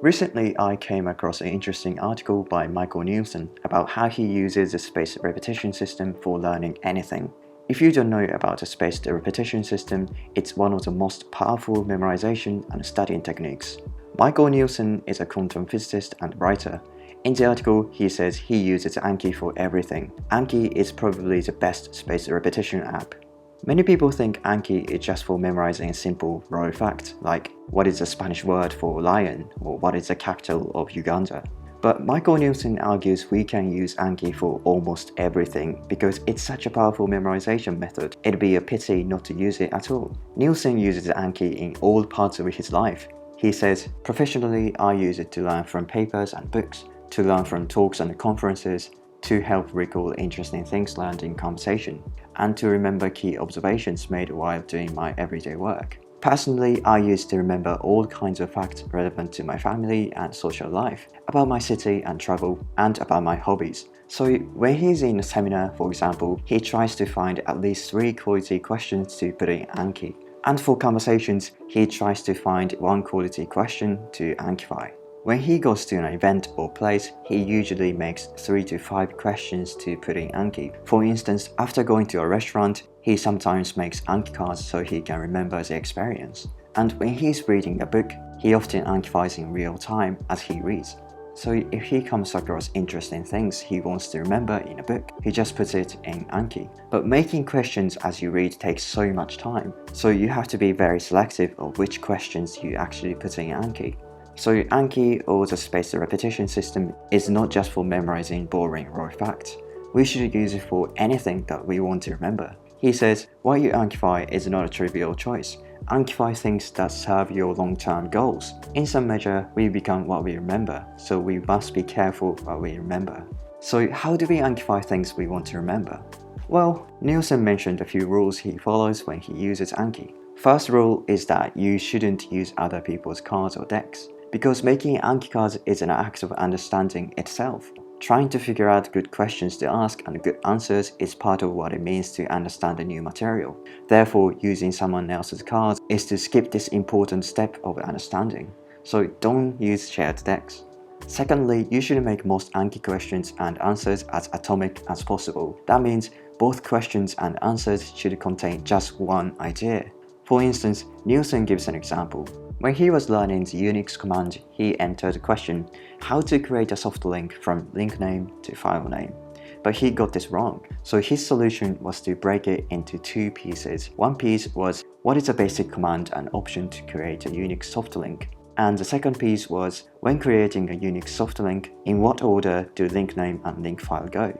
Recently, I came across an interesting article by Nielsen about how he uses the spaced repetition system for learning anything. If you don't know about the spaced repetition system, it's one of the most powerful memorization and studying techniques. Nielsen is a quantum physicist and writer. In the article, he says he uses Anki for everything. Anki is probably the best spaced repetition app. Many people think Anki is just for memorizing a simple raw fact, like what is the Spanish word for lion or what is the capital of Uganda. But Nielsen argues we can use Anki for almost everything because it's such a powerful memorization method, it'd be a pity not to use it at all. Nielsen uses Anki in all parts of his life. He says, professionally, I use it to learn from papers and books, to learn from talks and conferences, to help recall interesting things learned in conversation, and to remember key observations made while doing my everyday work. Personally, I used to remember all kinds of facts relevant to my family and social life, about my city and travel, and about my hobbies. So when he's in a seminar, for example, he tries to find at least 3 quality questions to put in Anki. And for conversations, he tries to find 1 quality question to Ankify. When he goes to an event or place, he usually makes 3 to 5 questions to put in Anki. For instance, after going to a restaurant, he sometimes makes Anki cards so he can remember the experience. And when he's reading a book, he often Ankifies in real time as he reads. So if he comes across interesting things he wants to remember in a book, he just puts it in Anki. But making questions as you read takes so much time, so you have to be very selective of which questions you actually put in Anki. So Anki, or the spaced repetition system, is not just for memorizing boring raw facts. We should use it for anything that we want to remember. He says, what you Ankify is not a trivial choice. Ankify things that serve your long-term goals. In some measure, we become what we remember, so we must be careful what we remember. So how do we Ankify things we want to remember? Well, Nielsen mentioned a few rules he follows when he uses Anki. First rule is that you shouldn't use other people's cards or decks, because making Anki cards is an act of understanding itself. Trying to figure out good questions to ask and good answers is part of what it means to understand the new material. Therefore, using someone else's cards is to skip this important step of understanding. So don't use shared decks. Secondly, you should make most Anki questions and answers as atomic as possible. That means both questions and answers should contain just one idea. For instance, Nielsen gives an example. When he was learning the Unix command, he entered the question, how to create a soft link from link name to file name. But he got this wrong, so his solution was to break it into 2 pieces. One piece was, what is a basic command and option to create a Unix soft link? And the second piece was, when creating a Unix soft link, in what order do link name and link file go?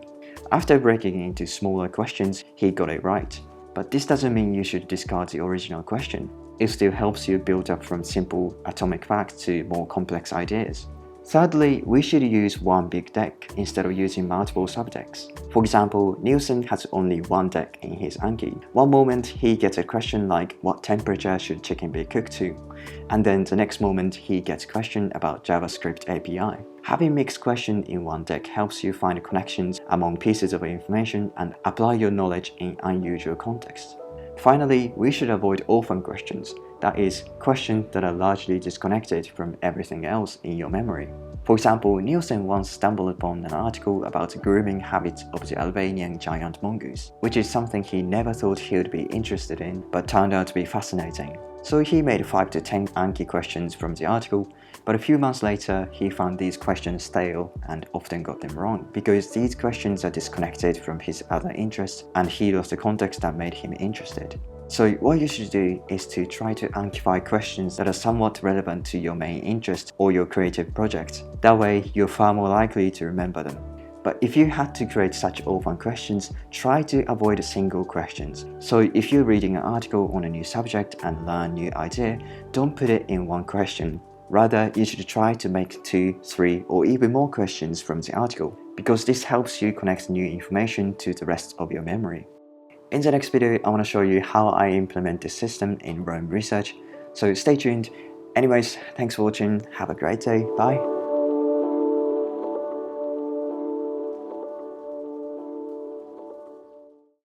After breaking it into smaller questions, he got it right. But this doesn't mean you should discard the original question. It still helps you build up from simple atomic facts to more complex ideas. Thirdly, we should use one big deck instead of using multiple subdecks. For example, Nielsen has only one deck in his Anki. One moment he gets a question like what temperature should chicken be cooked to, and then the next moment he gets a question about JavaScript API. Having mixed questions in one deck helps you find connections among pieces of information and apply your knowledge in unusual contexts. Finally, we should avoid orphan questions, that is, questions that are largely disconnected from everything else in your memory. For example, Nielsen once stumbled upon an article about the grooming habits of the Albanian giant mongoose, which is something he never thought he would be interested in, but turned out to be fascinating. So he made 5 to 10 Anki questions from the article, but a few months later he found these questions stale and often got them wrong, because these questions are disconnected from his other interests and he lost the context that made him interested. So what you should do is to try to Ankify questions that are somewhat relevant to your main interest or your creative project. That way you're far more likely to remember them. But if you had to create such orphan questions, try to avoid single questions. So if you're reading an article on a new subject and learn a new idea, don't put it in one question. Rather, you should try to make 2, 3, or even more questions from the article, because this helps you connect new information to the rest of your memory. In the next video, I want to show you how I implement this system in Rome research, so stay tuned. Anyways, thanks for watching, have a great day, bye!